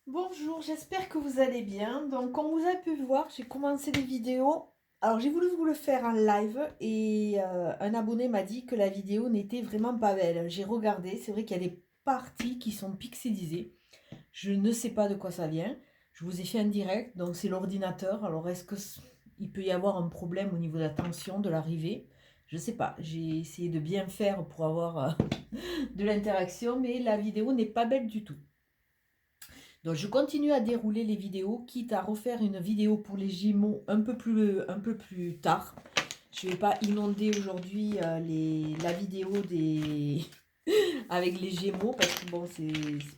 Bonjour, j'espère que vous allez bien. Donc, comme vous avez pu voir, j'ai commencé les vidéos. Alors, j'ai voulu vous le faire en live et un abonné m'a dit que la vidéo n'était vraiment pas belle. J'ai regardé, c'est vrai qu'il y a des parties qui sont pixelisées. Je ne sais pas de quoi ça vient. Je vous ai fait un direct, donc c'est l'ordinateur. Alors, il peut y avoir un problème au niveau de la tension de l'arrivée? Je ne sais pas. J'ai essayé de bien faire pour avoir de l'interaction, mais la vidéo n'est pas belle du tout. Donc je continue à dérouler les vidéos, quitte à refaire une vidéo pour les Gémeaux un peu plus tard. Je ne vais pas inonder aujourd'hui la vidéo avec les Gémeaux, parce que bon, c'est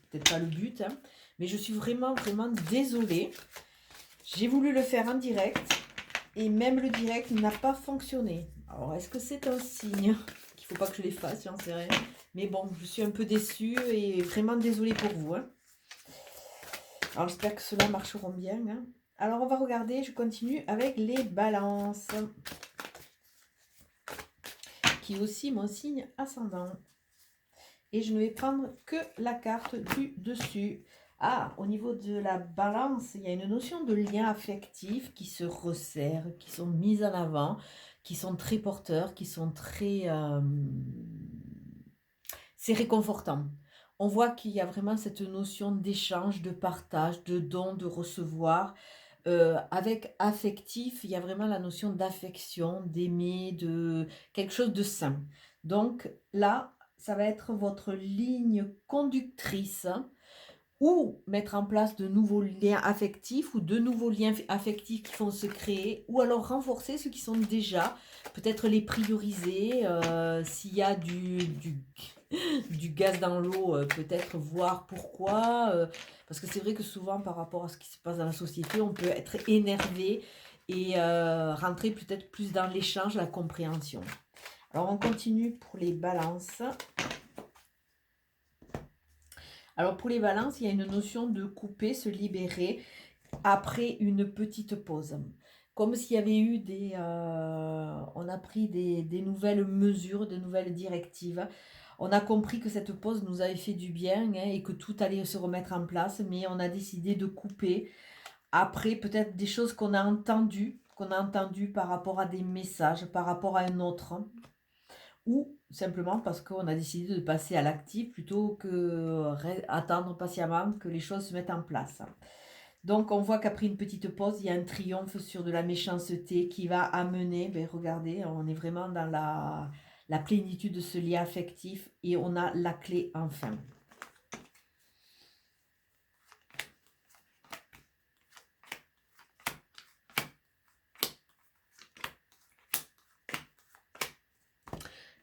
peut-être pas le but, hein. Mais je suis vraiment, vraiment désolée. J'ai voulu le faire en direct, et même le direct n'a pas fonctionné. Alors, est-ce que c'est un signe qu'il ne faut pas que je les fasse? J'en sais rien. Mais bon, je suis un peu déçue et vraiment désolée pour vous, hein. Alors j'espère que ceux-là marcheront bien, hein. Alors on va regarder, je continue avec les balances, qui est aussi mon signe ascendant. Et je ne vais prendre que la carte du dessus. Ah, au niveau de la balance, il y a une notion de lien affectif qui se resserre, qui sont mises en avant, qui sont très porteurs, qui sont très... c'est réconfortant. On voit qu'il y a vraiment cette notion d'échange, de partage, de don, de recevoir. Avec affectif, il y a vraiment la notion d'affection, d'aimer, de quelque chose de sain. Donc là, ça va être votre ligne conductrice, hein, ou mettre en place de nouveaux liens affectifs ou de nouveaux liens affectifs qui vont se créer, ou alors renforcer ceux qui sont déjà, peut-être les prioriser, s'il y a du gaz dans l'eau, peut-être voir pourquoi, parce que c'est vrai que souvent par rapport à ce qui se passe dans la société, on peut être énervé et rentrer peut-être plus dans l'échange, la compréhension. Alors on continue pour les balances. Alors pour les balances, il y a une notion de couper, se libérer après une petite pause. Comme s'il y avait eu on a pris des nouvelles mesures, de nouvelles directives. On a compris que cette pause nous avait fait du bien, hein, et que tout allait se remettre en place, mais on a décidé de couper après peut-être des choses qu'on a entendues par rapport à des messages, par rapport à un autre, ou simplement parce qu'on a décidé de passer à l'actif plutôt que attendre patiemment que les choses se mettent en place. Donc on voit qu'après une petite pause, il y a un triomphe sur de la méchanceté qui va amener, ben regardez, on est vraiment dans la plénitude de ce lien affectif et on a la clé enfin.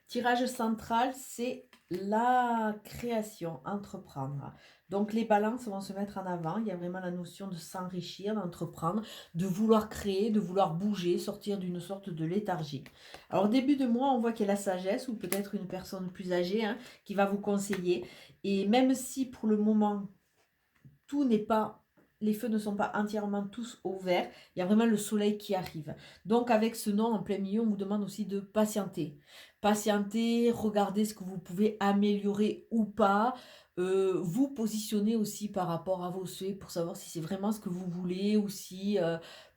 Tirage central, c'est la création, entreprendre. Donc les balances vont se mettre en avant. Il y a vraiment la notion de s'enrichir, d'entreprendre, de vouloir créer, de vouloir bouger, sortir d'une sorte de léthargie. Alors début de mois, on voit qu'il y a la sagesse ou peut-être une personne plus âgée, hein, qui va vous conseiller. Et même si pour le moment, tout n'est pas... Les feux ne sont pas entièrement tous au vert. Il y a vraiment le soleil qui arrive. Donc avec ce nom en plein milieu, on vous demande aussi de patienter. Patienter, regardez ce que vous pouvez améliorer ou pas. Vous positionner aussi par rapport à vos souhaits pour savoir si c'est vraiment ce que vous voulez ou si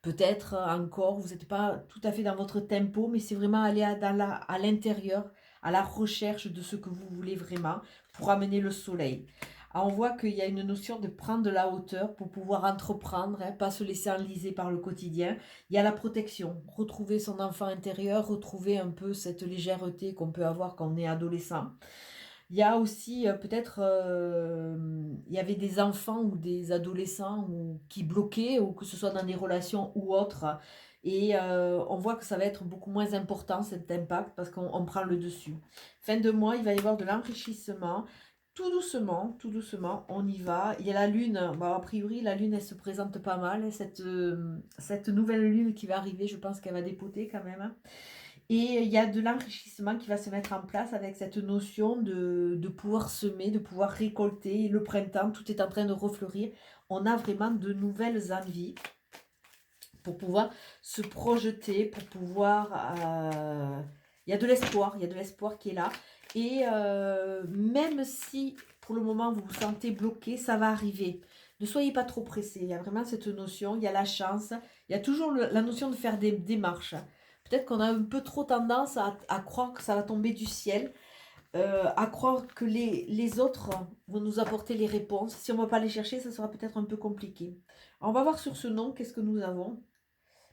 peut-être encore vous n'êtes pas tout à fait dans votre tempo, mais c'est vraiment aller à l'intérieur, à la recherche de ce que vous voulez vraiment pour amener le soleil. Ah, on voit qu'il y a une notion de prendre de la hauteur pour pouvoir entreprendre, hein, pas se laisser enliser par le quotidien. Il y a la protection, retrouver son enfant intérieur, retrouver un peu cette légèreté qu'on peut avoir quand on est adolescent. Il y a aussi peut-être, il y avait des enfants ou des adolescents qui bloquaient, ou que ce soit dans des relations ou autres. Et on voit que ça va être beaucoup moins important cet impact parce qu'on prend le dessus. Fin de mois, il va y avoir de l'enrichissement. Tout doucement, on y va. Il y a la lune. Bon, a priori, la lune, elle se présente pas mal. Cette nouvelle lune qui va arriver, je pense qu'elle va dépoter quand même, hein. Et il y a de l'enrichissement qui va se mettre en place avec cette notion de pouvoir semer, de pouvoir récolter. Le printemps, tout est en train de refleurir. On a vraiment de nouvelles envies pour pouvoir se projeter, pour pouvoir... il y a de l'espoir, il y a de l'espoir qui est là. Et même si pour le moment vous vous sentez bloqué, ça va arriver. Ne soyez pas trop pressé. Il y a vraiment cette notion, il y a la chance, il y a toujours la notion de faire des démarches. Peut-être qu'on a un peu trop tendance à croire que ça va tomber du ciel, à croire que les autres vont nous apporter les réponses. Si on ne va pas les chercher, ça sera peut-être un peu compliqué. Alors, on va voir sur ce nom, qu'est-ce que nous avons?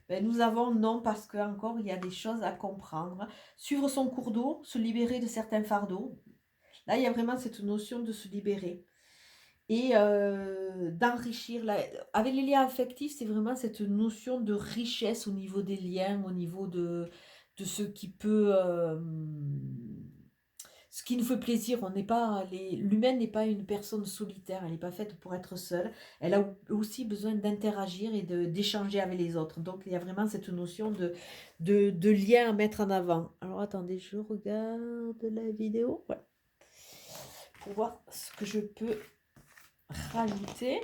Ben, nous avons non parce qu'encore il y a des choses à comprendre. Suivre son cours d'eau, se libérer de certains fardeaux. Là, il y a vraiment cette notion de se libérer et d'enrichir. Avec les liens affectifs, c'est vraiment cette notion de richesse au niveau des liens, au niveau de ce qui peut... ce qui nous fait plaisir. L'humaine n'est pas une personne solitaire, elle n'est pas faite pour être seule. Elle a aussi besoin d'interagir et d'échanger avec les autres. Donc, il y a vraiment cette notion de lien à mettre en avant. Alors, attendez, je regarde la vidéo. Voilà. Pour voir ce que je peux rajouter.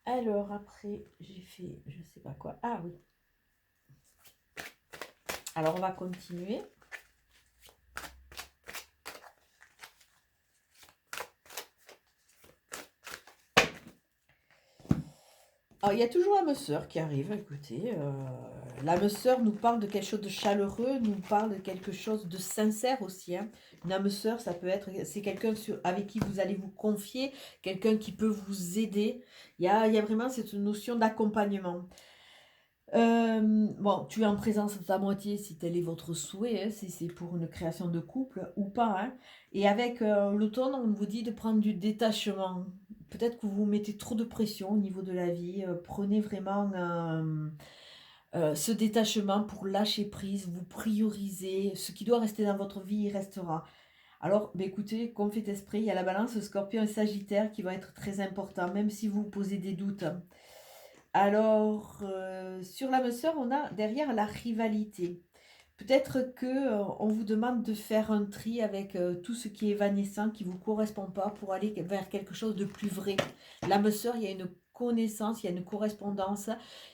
Alors après, j'ai fait, je sais pas quoi. Ah oui. Alors on va continuer. Alors, il y a toujours l'âme sœur qui arrive, écoutez. L'âme sœur nous parle de quelque chose de chaleureux, nous parle de quelque chose de sincère aussi. Hein. Une âme sœur, ça peut être, c'est quelqu'un avec qui vous allez vous confier, quelqu'un qui peut vous aider. Il y a vraiment cette notion d'accompagnement. Bon, tu es en présence de ta moitié si tel est votre souhait, hein, si c'est pour une création de couple ou pas. Hein. Et avec l'automne, on vous dit de prendre du détachement. Peut-être que vous vous mettez trop de pression au niveau de la vie. Prenez vraiment ce détachement pour lâcher prise, vous prioriser. Ce qui doit rester dans votre vie, il restera. Alors, bah écoutez, comme fait esprit, il y a la balance, Scorpion et Sagittaire qui va être très important, même si vous posez des doutes. Alors, sur l'âme sœur, on a derrière la rivalité. Peut-être que on vous demande de faire un tri avec tout ce qui est évanescent, qui ne vous correspond pas, pour aller vers quelque chose de plus vrai. L'âme sœur, il y a une connaissance, il y a une correspondance,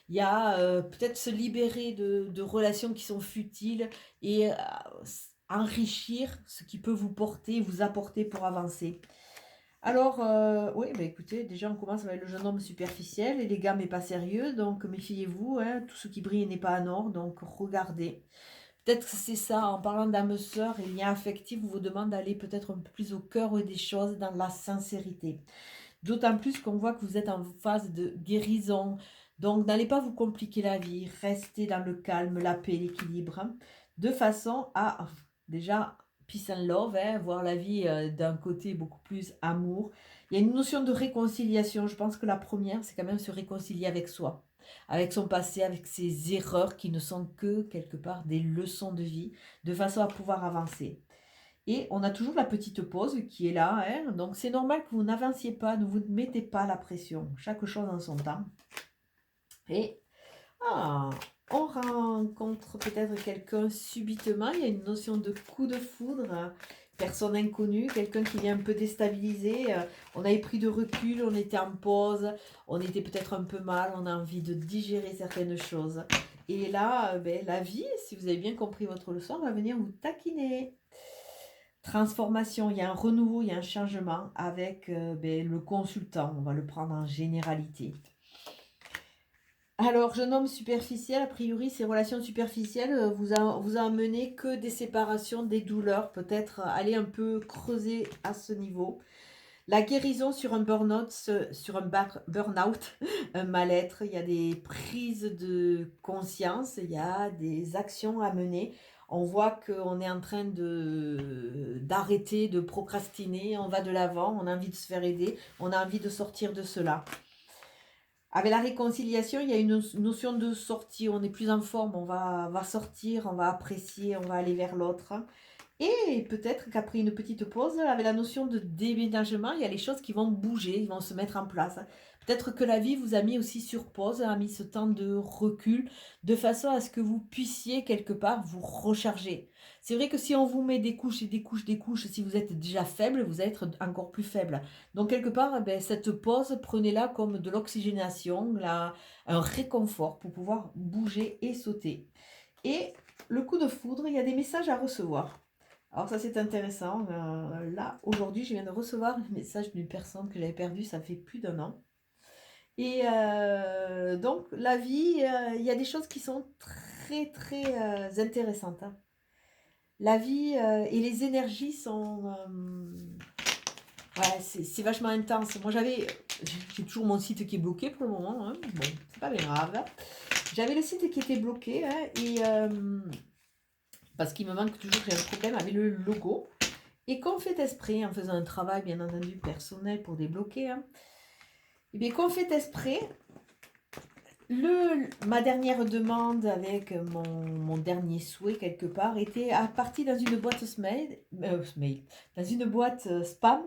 il y a peut-être se libérer de relations qui sont futiles et enrichir ce qui peut vous porter, vous apporter pour avancer. Alors, oui, bah écoutez, déjà on commence avec le jeune homme superficiel et les gars mais pas sérieux, donc méfiez-vous, hein, tout ce qui brille n'est pas en or, donc regardez. Peut-être que c'est ça, en parlant d'âme sœur et lien affectif, vous demande d'aller peut-être un peu plus au cœur des choses, dans la sincérité. D'autant plus qu'on voit que vous êtes en phase de guérison, donc n'allez pas vous compliquer la vie, restez dans le calme, la paix, l'équilibre, hein, de façon à déjà peace and love, hein, voir la vie d'un côté beaucoup plus amour. Il y a une notion de réconciliation. Je pense que la première, c'est quand même se réconcilier avec soi, avec son passé, avec ses erreurs qui ne sont que quelque part des leçons de vie, de façon à pouvoir avancer. Et on a toujours la petite pause qui est là. Hein, donc c'est normal que vous n'avanciez pas, ne vous mettez pas la pression. Chaque chose en son temps. Et on rencontre peut-être quelqu'un subitement, il y a une notion de coup de foudre, personne inconnue, quelqu'un qui vient un peu déstabiliser, on avait pris de recul, on était en pause, on était peut-être un peu mal, on a envie de digérer certaines choses. Et là, la vie, si vous avez bien compris votre leçon, va venir vous taquiner. Transformation, il y a un renouveau, il y a un changement avec le consultant, on va le prendre en généralité. Alors, jeune homme superficiel, a priori, ces relations superficielles vous a amené que des séparations, des douleurs, peut-être aller un peu creuser à ce niveau. La guérison sur un burn-out, un mal-être, il y a des prises de conscience, il y a des actions à mener. On voit qu'on est en train d'arrêter, de procrastiner, on va de l'avant, on a envie de se faire aider, on a envie de sortir de cela. Avec la réconciliation, il y a une notion de sortie, on est plus en forme, on va sortir, on va apprécier, on va aller vers l'autre. Et peut-être qu'après une petite pause, avec la notion de déménagement, il y a les choses qui vont bouger, ils vont se mettre en place. Peut-être que la vie vous a mis aussi sur pause, a mis ce temps de recul, de façon à ce que vous puissiez quelque part vous recharger. C'est vrai que si on vous met des couches et des couches, des couches, si vous êtes déjà faible, vous allez être encore plus faible. Donc quelque part, cette pause, prenez-la comme de l'oxygénation, un réconfort pour pouvoir bouger et sauter. Et le coup de foudre, il y a des messages à recevoir. Alors ça c'est intéressant. Là, aujourd'hui, je viens de recevoir un message d'une personne que j'avais perdue, ça fait plus d'un an. Et donc la vie, il y a des choses qui sont très, très, intéressantes, hein. La vie, et les énergies sont, ouais, c'est vachement intense. Moi j'ai toujours mon site qui est bloqué pour le moment, hein. Bon, c'est pas bien grave. J'avais le site qui était bloqué, hein, et parce qu'il me manque toujours, j'ai un problème avec le logo. Et qu'on fait exprès, en faisant un travail bien entendu personnel pour débloquer, hein, et bien qu'on fait exprès, ma dernière demande avec mon dernier souhait quelque part était à partir dans une boîte dans une boîte spam.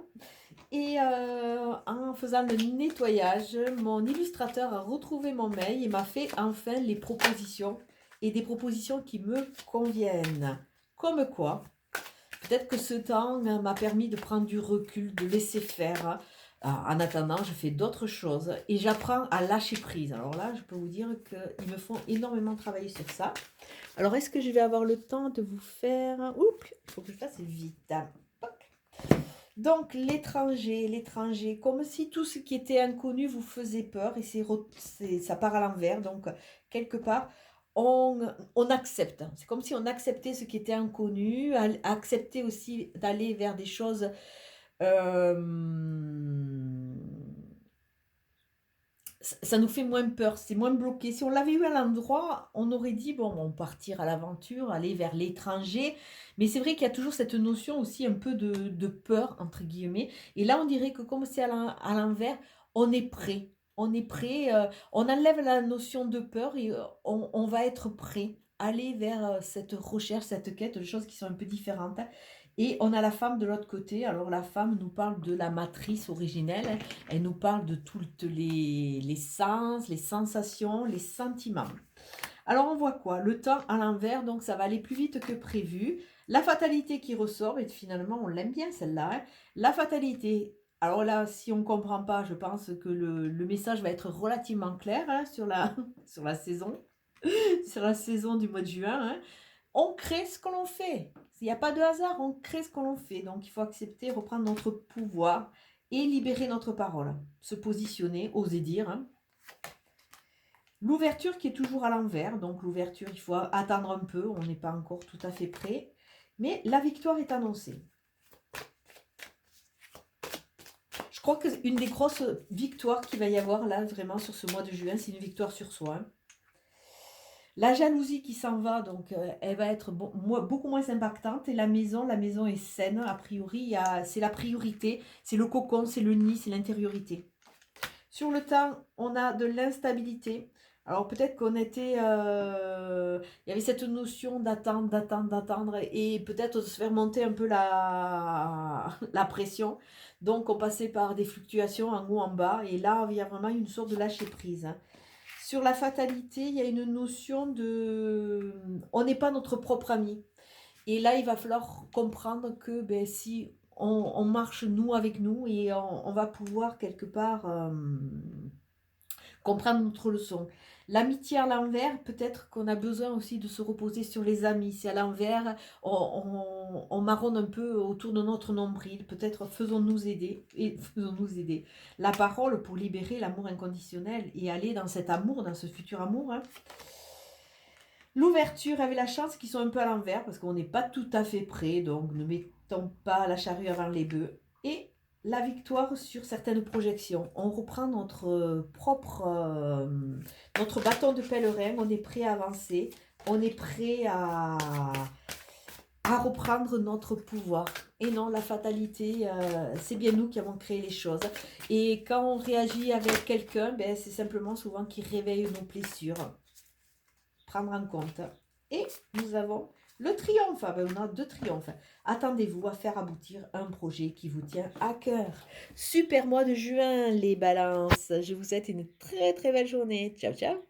Et en faisant le nettoyage, mon illustrateur a retrouvé mon mail et m'a fait enfin les propositions, et des propositions qui me conviennent. Comme quoi, peut-être que ce temps m'a permis de prendre du recul, de laisser faire. En attendant, je fais d'autres choses et j'apprends à lâcher prise. Alors là, je peux vous dire qu'ils me font énormément travailler sur ça. Alors, est-ce que je vais avoir le temps de vous faire... Oups, il faut que je fasse vite. Donc, l'étranger, comme si tout ce qui était inconnu vous faisait peur, et ça part à l'envers. Donc, quelque part, on accepte. C'est comme si on acceptait ce qui était inconnu, accepter aussi d'aller vers des choses, euh, ça nous fait moins peur, c'est moins bloqué. Si on l'avait eu à l'endroit, on aurait dit, bon, on partir à l'aventure, aller vers l'étranger. Mais c'est vrai qu'il y a toujours cette notion aussi un peu de peur, entre guillemets. Et là, on dirait que comme c'est à l'envers, on est prêt. On est prêt, on enlève la notion de peur et on va être prêt à aller vers cette recherche, cette quête, de choses qui sont un peu différentes. Et on a la femme de l'autre côté. Alors la femme nous parle de la matrice originelle, hein. Elle nous parle de toutes les sens, les sensations, les sentiments. Alors on voit quoi? Le temps à l'envers, donc ça va aller plus vite que prévu. La fatalité qui ressort, et finalement on l'aime bien celle-là, hein. La fatalité, alors là, si on ne comprend pas, je pense que le message va être relativement clair, hein, sur la saison, sur la saison du mois de juin, hein. On crée ce que l'on fait. Il n'y a pas de hasard, on crée ce que l'on fait. Donc il faut accepter, reprendre notre pouvoir et libérer notre parole. Se positionner, oser dire, hein. L'ouverture qui est toujours à l'envers. Donc l'ouverture, il faut attendre un peu. On n'est pas encore tout à fait prêt. Mais la victoire est annoncée. Je crois qu'une des grosses victoires qu'il va y avoir là, vraiment, sur ce mois de juin, c'est une victoire sur soi, hein. La jalousie qui s'en va, donc elle va être beaucoup moins impactante. Et la maison est saine, a priori. C'est la priorité, c'est le cocon, c'est le nid, c'est l'intériorité. Sur le temps, on a de l'instabilité. Alors peut-être qu'on était... il y avait cette notion d'attendre, et peut-être de se faire monter un peu la pression. Donc on passait par des fluctuations en haut, en bas. Et là, il y a vraiment une sorte de lâcher prise, hein. Sur la fatalité, il y a une notion de... On n'est pas notre propre ami. Et là, il va falloir comprendre que ben, si on marche nous avec nous, et on va pouvoir quelque part comprendre notre leçon. L'amitié à l'envers, peut-être qu'on a besoin aussi de se reposer sur les amis. Si à l'envers, on marronne un peu autour de notre nombril, peut-être faisons-nous aider, la parole pour libérer l'amour inconditionnel et aller dans cet amour, dans ce futur amour, hein. L'ouverture avec la chance qui sont un peu à l'envers parce qu'on n'est pas tout à fait prêt, donc ne mettons pas la charrue avant les bœufs. Et la victoire sur certaines projections. On reprend notre notre bâton de pèlerin, on est prêt à avancer, on est prêt à reprendre notre pouvoir. Et non, la fatalité, c'est bien nous qui avons créé les choses. Et quand on réagit avec quelqu'un, ben, c'est simplement souvent qu'il réveille nos blessures. Prendre en compte. Et nous avons le triomphe. Ah ben, on a 2 triomphes. Attendez-vous à faire aboutir un projet qui vous tient à cœur. Super mois de juin, les balances. Je vous souhaite une très très belle journée. Ciao, ciao.